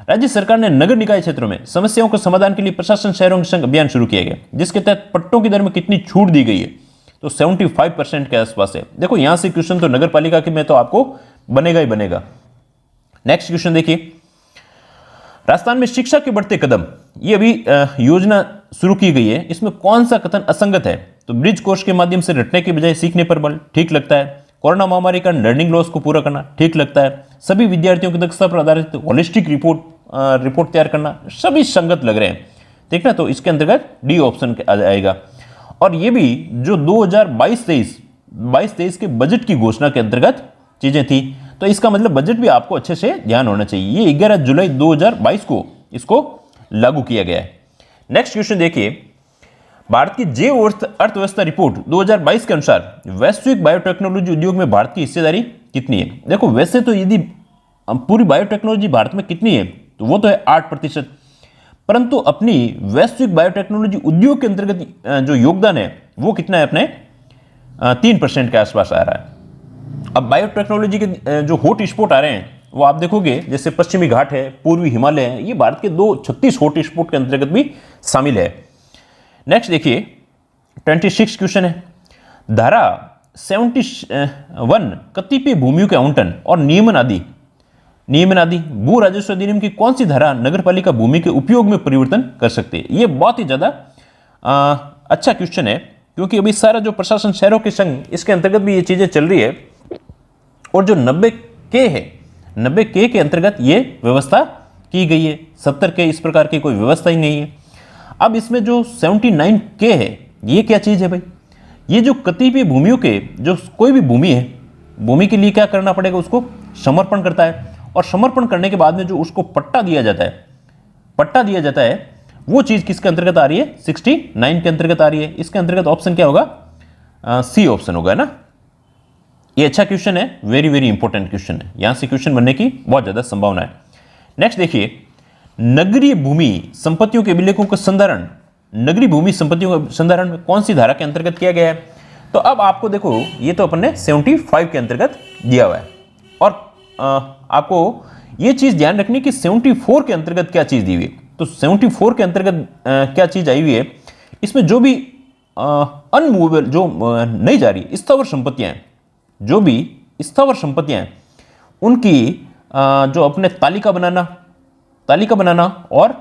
राज्य सरकार ने नगर निकाय क्षेत्रों में समस्याओं के समाधान के लिए प्रशासन शहरों के संग अभियान शुरू किया गया, जिसके तहत पट्टों की दर में कितनी छूट दी गई है, तो 75% के आसपास है। देखो यहां से क्वेश्चन तो नगर पालिका के में तो आपको बनेगा ही बनेगा। नेक्स्ट क्वेश्चन देखिए, राजस्थान में शिक्षा के बढ़ते कदम, ये अभी योजना शुरू की गई है, इसमें कौन सा कथन असंगत है, तो ब्रिज कोर्स के माध्यम से रटने के बजाय सीखने पर बल, ठीक लगता है। कोरोना महामारी का लर्निंग लॉस को पूरा करना, ठीक लगता है। सभी विद्यार्थियों की दक्षता पर आधारित होलिस्टिक रिपोर्ट तैयार करना, सभी संगत लग रहे हैं, ठीक ना, तो इसके अंतर्गत डी ऑप्शन आएगा। और ये भी जो 2022-23 के बजट की घोषणा के अंतर्गत चीजें थी, तो इसका मतलब बजट भी आपको अच्छे से ध्यान होना चाहिए। ये 11 जुलाई 2022 को इसको लागू किया गया है। नेक्स्ट क्वेश्चन देखिए, भारत की जैव अर्थव्यवस्था रिपोर्ट 2022 के अनुसार वैश्विक बायोटेक्नोलॉजी उद्योग में भारत की हिस्सेदारी कितनी है। देखो वैसे तो यदि पूरी बायोटेक्नोलॉजी भारत में कितनी है, तो वो तो है 8%, परंतु अपनी वैश्विक बायोटेक्नोलॉजी उद्योग के अंतर्गत जो योगदान है वो कितना है, अपने 3% के आसपास आ रहा है। अब बायोटेक्नोलॉजी के जो हॉट स्पॉट आ रहे हैं वो आप देखोगे, जैसे पश्चिमी घाट है, पूर्वी हिमालय है, ये भारत के 36 हॉट स्पॉट के अंतर्गत भी शामिल है। नेक्स्ट देखिए 26 क्वेश्चन है, धारा 71 कतिपय भूमियों के आवंटन और नियमन आदि भू राजस्व अधिनियम की कौन सी धारा नगरपालिका भूमि के उपयोग में परिवर्तन कर सकते हैं। ये बहुत ही ज्यादा अच्छा क्वेश्चन है, क्योंकि अभी सारा जो प्रशासन शहरों के संघ, इसके अंतर्गत भी ये चीजें चल रही है, और जो 90K है, 90K के अंतर्गत ये व्यवस्था की गई है। 70K इस प्रकार की कोई व्यवस्था ही नहीं है। अब इसमें जो 79K है, ये क्या चीज है भाई, ये जो कतिपय भूमियों के, जो कोई भी भूमि है, भूमि के लिए क्या करना पड़ेगा, उसको समर्पण करता है, और समर्पण करने के बाद में जो उसको पट्टा दिया जाता है, वो चीज किसके अंतर्गत आ रही है, 69 के अंतर्गत आ रही है। इसके अंतर्गत ऑप्शन क्या होगा, सी ऑप्शन होगा ना। ये अच्छा क्वेश्चन है, वेरी वेरी इंपॉर्टेंट क्वेश्चन है, यहां से क्वेश्चन बनने की बहुत ज्यादा संभावना है। नेक्स्ट देखिए, नगरीय भूमि संपत्तियों के अभिलेखों का संधारण, नगरीय भूमि संपत्तियों का संधारण में कौन सी धारा के अंतर्गत किया गया है, तो अब आपको देखो ये तो अपन ने 75 के अंतर्गत दिया हुआ है, और आपको ये चीज ध्यान रखनी कि 74 के अंतर्गत क्या चीज दी हुई है। तो 74 के अंतर्गत क्या चीज आई हुई है, इसमें जो भी अनमूवेबल, जो नहीं जा रही स्थावर संपत्तियां हैं, जो भी स्थावर संपत्तियां हैं, उनकी जो अपने तालिका बनाना और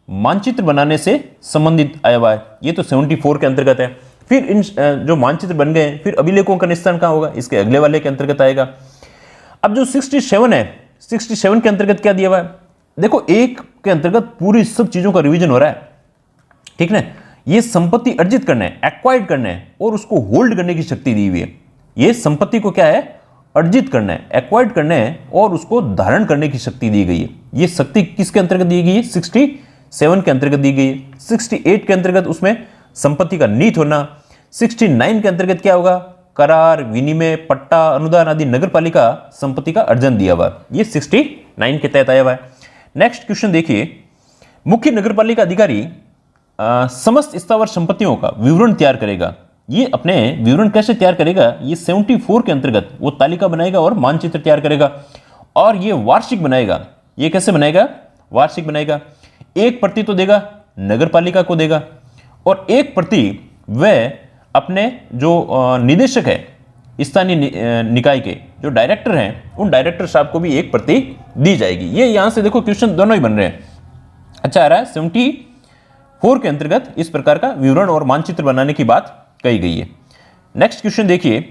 मानचित्र बनाने से संबंधित आया हुआ है, ये तो 74 के अंतर्गत है। फिर इन जो मानचित्र बन गए, फिर अभिलेखों का निस्तारण कहां होगा, इसके अगले वाले के अंतर्गत आएगा। अब जो 67 है, 67 के अंतर्गत क्या दिया हुआ है, देखो एक के अंतर्गत पूरी सब चीजों का रिवीजन हो रहा है, ठीक ना। ये संपत्ति अर्जित करना है, एक्वायर्ड करना है, और उसको होल्ड करने की शक्ति दी हुई है। ये संपत्ति को क्या है, अर्जित करना है, एक्वायर्ड करना है, और उसको धारण करने की शक्ति दी गई है। ये शक्ति किसके अंतर्गत दी गई है, 67 के अंतर्गत दी गई है। 68 के अंतर्गत उसमें संपत्ति का नीत होना। 69 के अंतर्गत क्या होगा, करार, विनिमय, पट्टा, अनुदान आदि नगरपालिका संपत्ति का अर्जन दिया हुआ, ये 69 के तहत आया हुआ है। नेक्स्ट क्वेश्चन देखिए, मुख्य नगरपालिका अधिकारी समस्त स्थावर संपत्तियों का विवरण तैयार करेगा। ये अपने विवरण कैसे तैयार करेगा, ये 74 के अंतर्गत वो तालिका बनाएगा और मानचित्र तैयार करेगा, और ये वार्षिक बनाएगा। ये कैसे बनाएगा, वार्षिक बनाएगा। एक प्रति तो देगा नगरपालिका को देगा, और एक प्रति वह अपने जो निदेशक है स्थानीय निकाय के, जो डायरेक्टर हैं, उन डायरेक्टर साहब को भी एक प्रति दी जाएगी। ये यहां से देखो क्वेश्चन दोनों ही बन रहे हैं। अच्छा आ रहा है, 74 के अंतर्गत इस प्रकार का विवरण और मानचित्र बनाने की बात कही गई है। नेक्स्ट क्वेश्चन देखिए,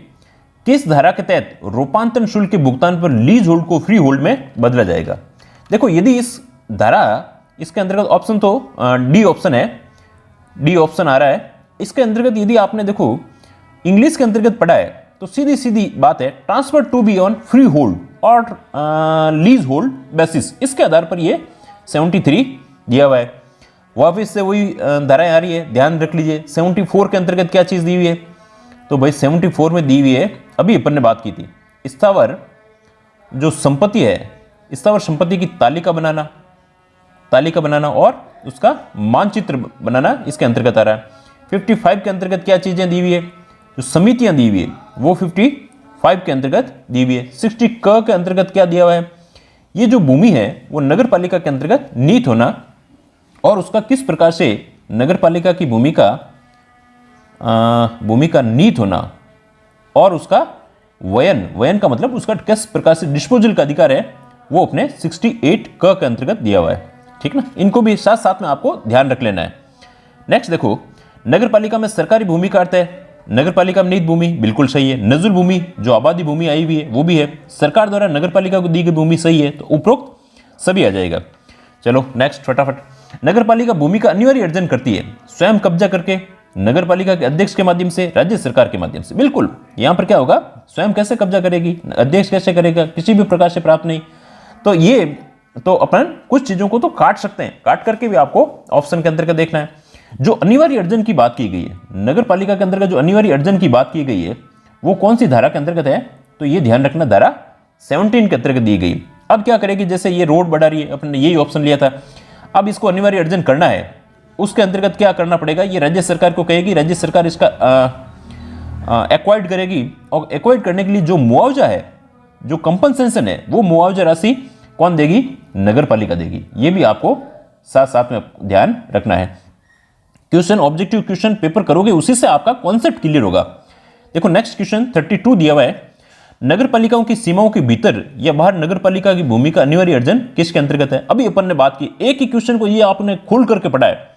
किस धारा के तहत रूपांतरण शुल्क के भुगतान पर लीज होल्ड को फ्री होल्ड में बदला जाएगा। देखो यदि इस धारा, इसके अंतर्गत ऑप्शन तो डी ऑप्शन है, डी ऑप्शन आ रहा है। इसके अंतर्गत यदि आपने देखो इंग्लिश के अंतर्गत पढ़ा है, तो सीधी सीधी बात है, transfer to be on free hold और लीज होल्ड बेसिस, इसके आधार पर ये 73 दिया हुआ है। वापिस से वही धाराएं आ रही है, ध्यान रख लीजिए। 74 के अंतर्गत क्या चीज दी हुई है, तो भाई 74 में दी हुई है, अभी अपन ने बात की थी, स्थावर जो संपत्ति है, स्थावर संपत्ति की तालिका बनाना और उसका मानचित्र बनाना इसके अंतर्गत आ रहा है। 55 के अंतर्गत क्या चीजें दी हुई है, जो समितियां दी हुई है वो 55 के अंतर्गत दी हुई है। 60 क के अंतर्गत क्या दिया हुआ है, ये जो भूमि है वो नगर पालिका के अंतर्गत नीत होना और उसका किस प्रकार से नगर पालिका की भूमि का नीत होना और उसका वयन का मतलब उसका किस प्रकार से डिस्पोजल का अधिकार है वो अपने 68 क के अंतर्गत दिया हुआ है। ठीक ना, इनको भी साथ साथ में आपको ध्यान रख लेना है। नेक्स्ट देखो, नगर पालिका में सरकारी भूमि का अर्थ है, नगर पालिका में नीत भूमि बिल्कुल सही है। नजुल भूमि जो आबादी भूमि आई हुई है वो भी है। सरकार द्वारा नगर पालिका को दी गई भूमि सही है, तो उपरोक्त सभी आ जाएगा। चलो नेक्स्ट फटाफट। नगर पालिका भूमि का अनिवार्य अर्जन करती है स्वयं कब्जा करके, नगर पालिका के अध्यक्ष के माध्यम से, राज्य सरकार के माध्यम से। बिल्कुल, यहां पर क्या होगा, स्वयं कैसे कब्जा करेगी, अध्यक्ष कैसे करेगा, किसी भी प्रकार से प्राप्त नहीं। तो ये तो अपन कुछ चीजों को तो काट सकते हैं, काट करके भी आपको ऑप्शन के अंतर्गत देखना है। जो अनिवार्य अर्जन की बात की गई है नगर पालिका के अंतर्गत, जो अनिवार्य अर्जन की बात की गई है वो कौन सी धारा के अंतर्गत है, तो ये ध्यान रखना, धारा 17 के अंतर्गत दी गई। अब क्या करेगी, जैसे ये रोड बढ़ा रही है, अपने यही ऑप्शन लिया था, अब इसको अनिवार्य अर्जन करना है, उसके अंतर्गत क्या करना पड़ेगा, ये राज्य सरकार को कहेगी, राज्य सरकार इसका एक्वायर्ड करेगी और एक्वायर्ड करने के लिए जो मुआवजा है, जो कंपनसेशन है, वो मुआवजा राशि कौन देगी, नगर पालिका देगी। ये भी आपको साथ साथ में ध्यान रखना है। क्वेश्चन ऑब्जेक्टिव क्वेश्चन पेपर करोगे, उसी से आपका कॉन्सेप्ट क्लियर होगा। देखो नेक्स्ट क्वेश्चन 32 दिया हुआ है, नगर पालिकाओं की सीमाओं के भीतर या बाहर नगर पालिका की भूमि का अनिवार्य अर्जन किसके अंतर्गत है। अभी अपन ने बात की, एक ही क्वेश्चन को ये आपने खोल करके पढ़ा है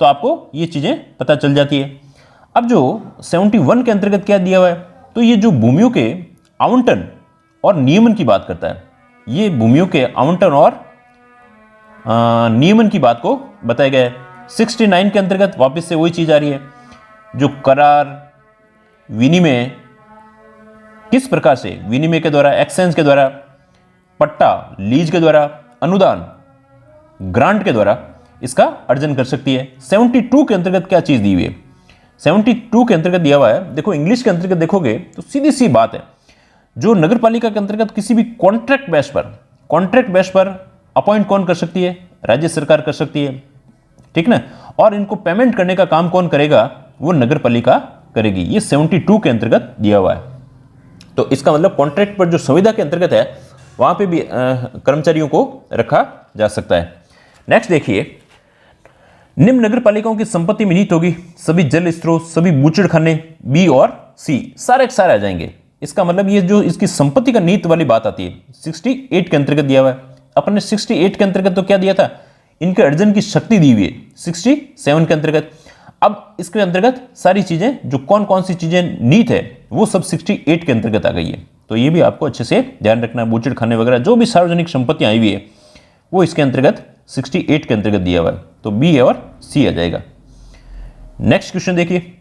तो आपको ये चीजें पता चल जाती है। अब जो 71 के अंतर्गत क्या दिया हुआ है, तो ये जो भूमियों के आवंटन और नियमन की बात करता है, ये भूमियों के आवंटन और नियमन की बात को बताया गया है। 69 के अंतर्गत वापस से वही चीज आ रही है, जो करार, विनिमय, किस प्रकार से विनिमय के द्वारा, एक्सचेंज के द्वारा, पट्टा, लीज के द्वारा, अनुदान, ग्रांट के द्वारा इसका अर्जन कर सकती है। 72 के अंतर्गत क्या चीज दी हुई है, 72 के अंतर्गत दिया हुआ है, देखो इंग्लिश के अंतर्गत देखोगे तो सीधी सी बात है, जो नगर पालिका के अंतर्गत किसी भी कॉन्ट्रैक्ट बेस पर अपॉइंट कौन कर सकती है, राज्य सरकार कर सकती है। ठीक ना, और इनको पेमेंट करने का काम कौन करेगा, वो नगर पालिका करेगी। ये 72 के अंतर्गत दिया हुआ है। तो इसका मतलब कॉन्ट्रैक्ट पर जो संविदा के अंतर्गत है वहां पे भी कर्मचारियों को रखा जा सकता है। नेक्स्ट देखिए, निम्न नगर पालिकाओं की संपत्ति में नीत होगी सभी जल स्रोत, सभी बूचड़खाने, बी और सी सारे के सारे आ जाएंगे। इसका मतलब ये जो इसकी संपत्ति का नीत वाली बात आती है 68 के अंतर्गत दिया हुआ है। अपन ने 68 के अंतर्गत तो क्या दिया था, इनके अर्जन की शक्ति दी हुई है 67 के अंतर्गत। अब इसके अंतर्गत सारी चीजें, जो कौन कौन सी चीजें नीत है, वो सब 68 के अंतर्गत आ गई है। तो ये भी आपको अच्छे से ध्यान रखना है। बूचड़ खाने वगैरह जो भी सार्वजनिक संपत्तियां आई हुई है वो इसके अंतर्गत 68 के अंतर्गत दिया हुआ है। तो बी और सी आ जाएगा। नेक्स्ट क्वेश्चन देखिए,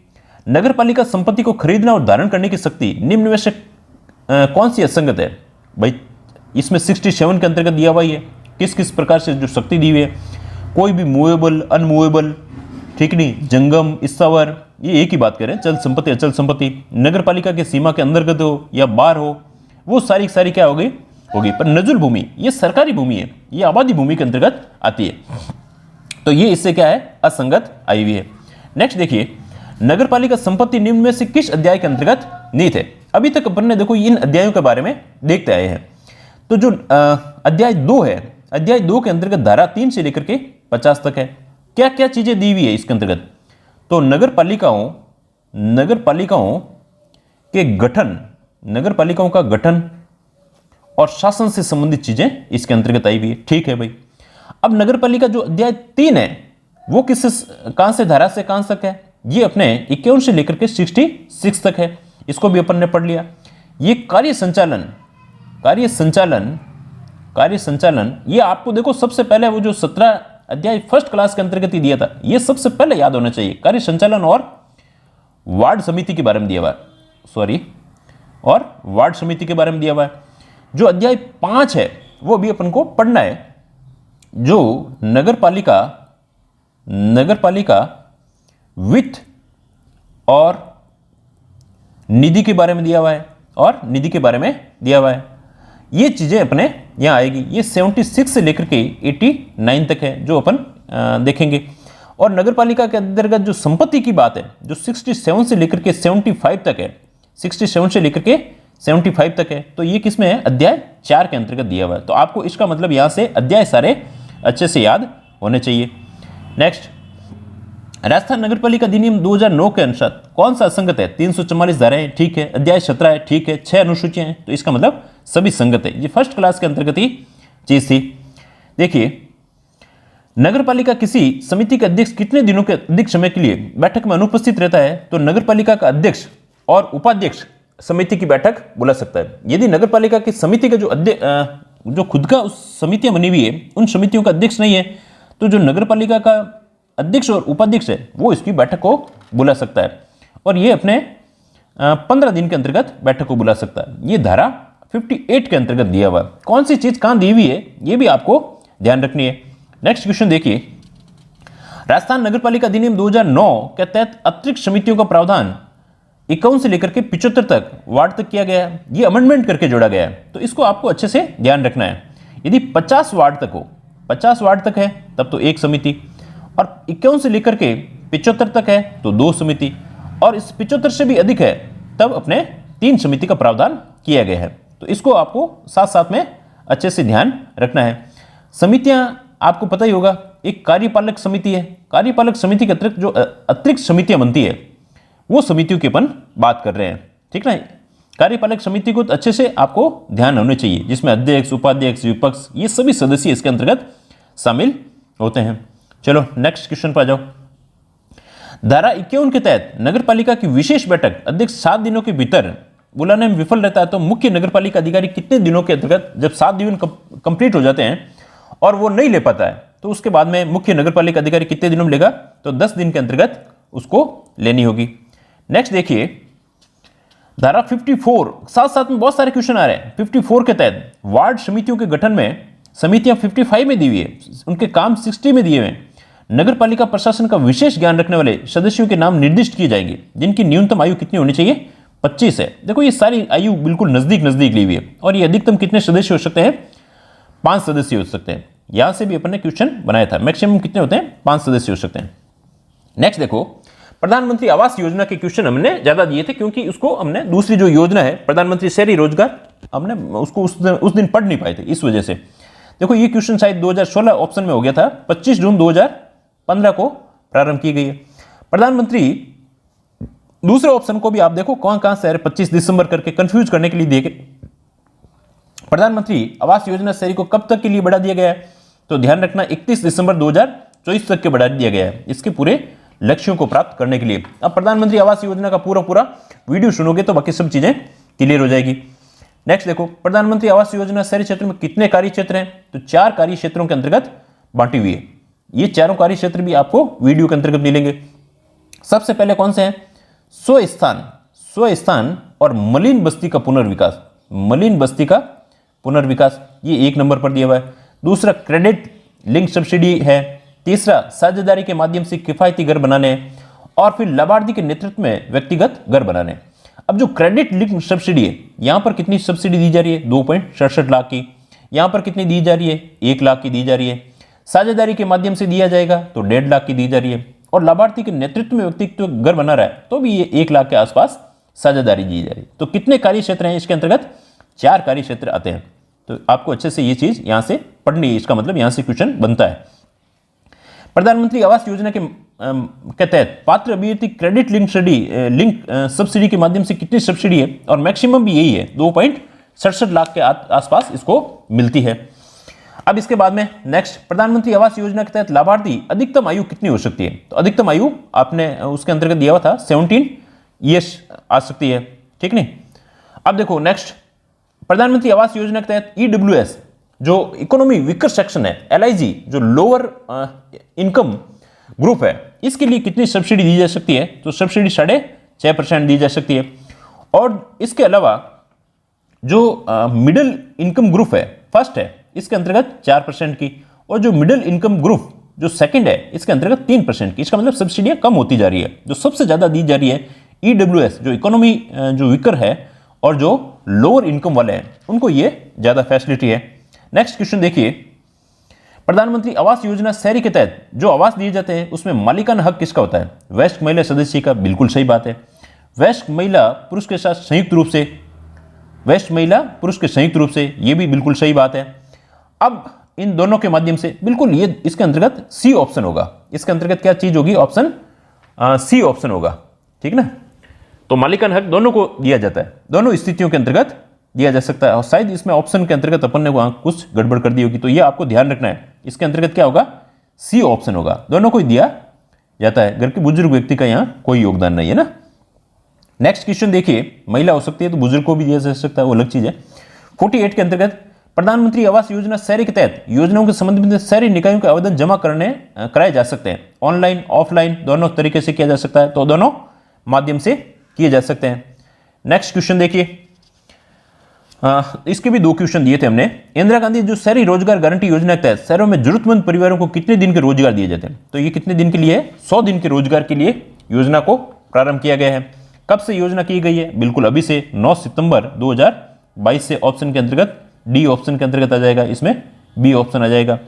नगर पालिका संपत्ति को खरीदना और धारण करने की शक्ति निम्न में से कौन सी असंगत है। भाई इसमें 67 के अंतर्गत दिया हुआ है, किस किस प्रकार से जो शक्ति दी हुई है, कोई भी मूवेबल, अनमूवेबल, ठीक नहीं, जंगम, स्थावर, ये एक ही बात करें, चल संपत्ति, अचल संपत्ति, नगर पालिका के सीमा के अंतर्गत हो या बाहर हो, वो सारी सारी क्या होगी, पर नजुल भूमि ये सरकारी भूमि है, ये आबादी भूमि के अंतर्गत आती है। तो ये इससे क्या है, असंगत आई हुई है। नेक्स्ट देखिए, नगर पालिका संपत्ति निम्न में से किस अध्याय के अंतर्गत नीत है। अभी तक अपन ने देखो इन अध्यायों के बारे में देखते आए हैं। तो जो अध्याय 2 है, अध्याय 2 के अंतर्गत धारा 3 से लेकर के 50 तक है। क्या क्या चीजें दी हुई है इसके अंतर्गत, तो नगर पालिकाओं के गठन, नगर पालिकाओं का गठन और शासन से संबंधित चीजें इसके अंतर्गत आई हुई है। ठीक है भाई। अब नगर पालिका जो अध्याय 3 है वो कहां से धारा से कहां तक है, ये अपने 51 से लेकर के 66 तक है। इसको भी अपन ने पढ़ लिया। ये कार्य संचालन ये आपको देखो सबसे पहले वो जो 17 अध्याय फर्स्ट क्लास के अंतर्गत ही दिया था, ये सबसे पहले याद होना चाहिए। कार्य संचालन और वार्ड समिति के बारे में दिया हुआ है, और वार्ड समिति के बारे में दिया हुआ है। जो अध्याय 5 है वो भी अपन को पढ़ना है, जो नगर पालिका वित्त और निधि के बारे में दिया हुआ है, ये चीजें अपने यहां आएगी। ये 76 से लेकर के 89 तक है जो अपन देखेंगे। और नगर पालिका के अंतर्गत जो संपत्ति की बात है, जो 67 से लेकर के 75 तक है, 67 से लेकर के 75 तक है। तो ये किस में है? अध्याय 4 के अंतर्गत दिया हुआ है। तो आपको इसका मतलब यहाँ से अध्याय सारे अच्छे से याद होने चाहिए। नेक्स्ट, राजस्थान नगरपालिका अधिनियम 2009 के अनुसार कौन सा असंगत है? 344 धाराएं ठीक है, अध्याय 17 है ठीक है, 6 अनुसूचियां हैं, तो इसका मतलब सभी संगत है। ये फर्स्ट क्लास के अंतर्गत ही चीज थी। देखिए, नगरपालिका किसी समिति के अध्यक्ष कितने दिनों के अधिक समय के लिए बैठक में अनुपस्थित रहता है? तो नगरपालिका का अध्यक्ष और उपाध्यक्ष समिति की बैठक बुला सकता है। यदि नगरपालिका की समिति का जो खुद का उस समितियां बनी हुई है उन समितियों का अध्यक्ष नहीं है, तो जो नगरपालिका का अध्यक्ष और उपाध्यक्ष है वो इसकी बैठक को बुला सकता है, और ये अपने 15 दिन के अंतर्गत बैठक को बुला सकता है। ये धारा 58 के अंतर्गत दिया हुआ है। कौन सी चीज कहां दी हुई है ये भी आपको ध्यान रखनी है। नेक्स्ट क्वेश्चन देखिए, राजस्थान नगरपालिका अधिनियम 2009 के तहत अतिरिक्त समितियों का प्रावधान 51 से लेकर के 75 तक वार्ड तक किया गया है। ये अमेंडमेंट करके जोड़ा गया है, तो इसको आपको अच्छे से ध्यान रखना है। यदि 50 वार्ड तक हो, 50 वार्ड तक है तब तो एक समिति, और 51 से लेकर के 75 तक है तो 2 समिति, और इस 75 से भी अधिक है तब अपने 3 समिति का प्रावधान किया गया है। तो इसको आपको साथ साथ में अच्छे से ध्यान रखना है। समितियां आपको पता ही होगा, एक कार्यपालक समिति है। कार्यपालक समिति के अतिरिक्त जो अतिरिक्त समितियां बनती है वो समितियों की अपन बात कर रहे हैं, ठीक ना। कार्यपालक समिति को तो अच्छे से आपको ध्यान होने चाहिए, जिसमें अध्यक्ष, उपाध्यक्ष, विपक्ष, ये सभी सदस्य इसके अंतर्गत शामिल होते हैं। चलो नेक्स्ट क्वेश्चन पर आ जाओ। धारा 51 के तहत नगरपालिका की विशेष बैठक अध्यक्ष 7 दिनों के भीतर बुलाने में विफल रहता है तो मुख्य नगरपालिका अधिकारी कितने दिनों के अंतर्गत, जब 7 दिन कंप्लीट हो जाते हैं और वो नहीं ले पाता है तो उसके बाद में मुख्य नगरपालिका अधिकारी कितने दिनों में लेगा? तो 10 दिन के अंतर्गत उसको लेनी होगी। नेक्स्ट देखिए, धारा 54, साथ साथ में बहुत सारे क्वेश्चन आ रहे हैं। 54 के तहत वार्ड समितियों के गठन में समितियां 55 में दी हुई है, उनके काम 60 में दिए हुए हैं। नगरपालिका प्रशासन का विशेष ज्ञान रखने वाले सदस्यों के नाम निर्दिष्ट किए जाएंगे, जिनकी न्यूनतम आयु कितनी होनी चाहिए? 25 है। देखो ये सारी आयु बिल्कुल नजदीक ली हुई है, और ये अधिकतम कितने सदस्य हो सकते हैं? 5 सदस्य हो सकते हैं। यहां से भी अपन ने क्वेश्चन बनाया था, मैक्सिमम कितने होते हैं? 5 सदस्य हो सकते हैं। नेक्स्ट देखो, प्रधानमंत्री आवास योजना के क्वेश्चन हमने ज्यादा दिए थे, क्योंकि उसको हमने दूसरी जो योजना है प्रधानमंत्री शहरी रोजगार, हमने उसको उस दिन पढ़ नहीं पाए थे, इस वजह से। देखो ये क्वेश्चन शायद 2016 ऑप्शन में हो गया था, 25 जून 2015 को प्रारंभ की गई है। प्रधानमंत्री दूसरे ऑप्शन को भी आप देखो कहां से 25 दिसंबर करके कंफ्यूज करने के लिए दिए गए। प्रधानमंत्री आवास योजना शहरी को कब तक के लिए बढ़ा दिया गया है? तो ध्यान रखना 31 दिसंबर 2024 तक के बढ़ा दिया गया है, इसके पूरे लक्ष्यों को प्राप्त करने के लिए। अब प्रधानमंत्री आवास योजना का पूरा वीडियो सुनोगे तो बाकी सब चीजें क्लियर हो जाएगी। नेक्स्ट देखो, प्रधानमंत्री आवास योजना शहरी क्षेत्र में कितने कार्य क्षेत्र हैं? तो 4 कार्य क्षेत्रों के अंतर्गत बांटी हुई है। ये चारों कार्य क्षेत्र भी आपको वीडियो के अंतर्गत मिलेंगे। सबसे पहले कौन से हैं? स्वस्थान और मलिन बस्ती का पुनर्विकास। मलिन बस्ती का पुनर्विकास ये 1 नंबर पर दिया हुआ है। दूसरा क्रेडिट लिंक सब्सिडी है। तीसरा साझेदारी के माध्यम से किफायती घर बनाने, और फिर लाभार्थी के नेतृत्व में व्यक्तिगत घर बनाने। अब जो क्रेडिट लिंक सब्सिडी है, यहां पर कितनी सब्सिडी दी जा रही है? 2.67 लाख की। यहां पर कितनी दी जा रही है? 1 लाख की दी जा रही है। साझेदारी के माध्यम से दिया जाएगा तो 1.5 लाख की दी जा रही है, और लाभार्थी के नेतृत्व में व्यक्तिगत घर बना रहा है तो भी ये 1 लाख के आसपास साझेदारी दी जा रही है। तो कितने कार्य क्षेत्र हैं इसके अंतर्गत? 4 कार्य क्षेत्र आते हैं। तो आपको अच्छे से ये चीज यहां से पढ़नी है, इसका मतलब यहां से क्वेश्चन बनता है। प्रधानमंत्री आवास योजना के तहत पात्र अभ्यर्थी क्रेडिट लिंक सब्सिडी के माध्यम से कितनी सब्सिडी है? और मैक्सिमम भी यही है, 2.67 लाख के आसपास इसको मिलती है। अब इसके बाद में नेक्स्ट, प्रधानमंत्री आवास योजना के तहत लाभार्थी अधिकतम आयु कितनी हो सकती है? तो अधिकतम आयु आपने उसके अंतर्गत दिया हुआ था 17 ईयर्स आ सकती है, ठीक नहीं। अब देखो नेक्स्ट, प्रधानमंत्री आवास योजना के तहत EWS जो इकोनॉमी वीकर सेक्शन है, LIG जो लोअर इनकम ग्रुप है, इसके लिए कितनी सब्सिडी दी जा सकती है? तो सब्सिडी 6.5% दी जा सकती है। और इसके अलावा जो मिडिल इनकम ग्रुप है, फर्स्ट है, इसके अंतर्गत 4% की, और जो मिडिल इनकम ग्रुप जो सेकंड है इसके अंतर्गत 3% की। इसका मतलब सब्सिडियां कम होती जा रही है। जो सबसे ज्यादा दी जा रही है EWS जो इकोनॉमी जो वीकर है और जो लोअर इनकम वाले हैं उनको ये ज्यादा फैसिलिटी है। नेक्स्ट क्वेश्चन देखिए, प्रधानमंत्री आवास योजना शहरी के तहत जो आवास दिए जाते हैं उसमें मालिकाना हक किसका होता है? वयस्क महिला सदस्य का। बिल्कुल सही बात है। वयस्क महिला पुरुष के साथ संयुक्त रूप से वेस्ट महिला पुरुष के संयुक्त रूप से, ये भी बिल्कुल सही बात है। अब इन दोनों के माध्यम से बिल्कुल ये इसके अंतर्गत सी ऑप्शन होगा। इसके अंतर्गत क्या चीज होगी? ऑप्शन सी ऑप्शन होगा, ठीक ना। तो मालिकाना हक दोनों को दिया जाता है, दोनों स्थितियों के अंतर्गत दिया जा सकता है। और शायद इसमें ऑप्शन के अंतर्गत अपन ने वहां कुछ गड़बड़ कर दी होगी, तो ये आपको ध्यान रखना है। इसके अंतर्गत क्या होगा? सी ऑप्शन होगा, दोनों को दिया जाता है। घर के बुजुर्ग व्यक्ति का यहां कोई योगदान नहीं है ना। नेक्स्ट क्वेश्चन देखिए, महिला हो सकती है तो बुजुर्ग को भी दिया जा सकता है, वो अलग चीज है। 48 के अंतर्गत प्रधानमंत्री आवास योजना शहरी के तहत योजनाओं के संबंध में शहरी निकायों के आवेदन जमा कराए जा सकते हैं। ऑनलाइन ऑफलाइन दोनों तरीके से किया जा सकता है, तो दोनों माध्यम से किए जा सकते हैं। नेक्स्ट क्वेश्चन देखिए, इसके भी 2 क्वेश्चन दिए थे हमने। इंदिरा गांधी जो शहरी रोजगार गारंटी योजना के तहत शहरों में जरूरतमंद परिवारों को कितने दिन के रोजगार दिए जाते हैं? तो ये कितने दिन के लिए? 100 दिन के रोजगार के लिए योजना को प्रारंभ किया गया है। कब से योजना की गई है? बिल्कुल अभी से, 9 सितंबर 2022 से। ऑप्शन के अंतर्गत डी ऑप्शन के अंतर्गत आ जाएगा, इसमें बी ऑप्शन आ जाएगा।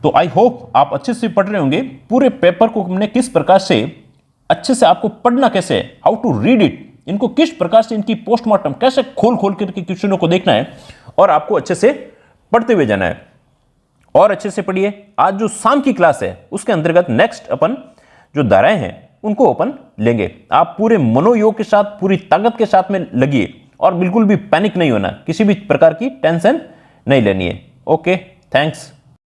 तो आई होप आप अच्छे से पढ़ रहे होंगे। पूरे पेपर को हमने किस प्रकार से अच्छे से आपको पढ़ना कैसे है, हाउ टू रीड इट, इनको किस प्रकार से इनकी पोस्टमार्टम कैसे खोल खोल करके क्वेश्चनों को देखना है और आपको अच्छे से पढ़ते हुए जाना है। और अच्छे से पढ़िए। आज जो शाम की क्लास है उसके अंतर्गत नेक्स्ट अपन जो धाराएं हैं उनको अपन लेंगे। आप पूरे मनोयोग के साथ, पूरी ताकत के साथ में लगिए और बिल्कुल भी पैनिक नहीं होना, किसी भी प्रकार की टेंशन नहीं लेनी है। Okay, thanks.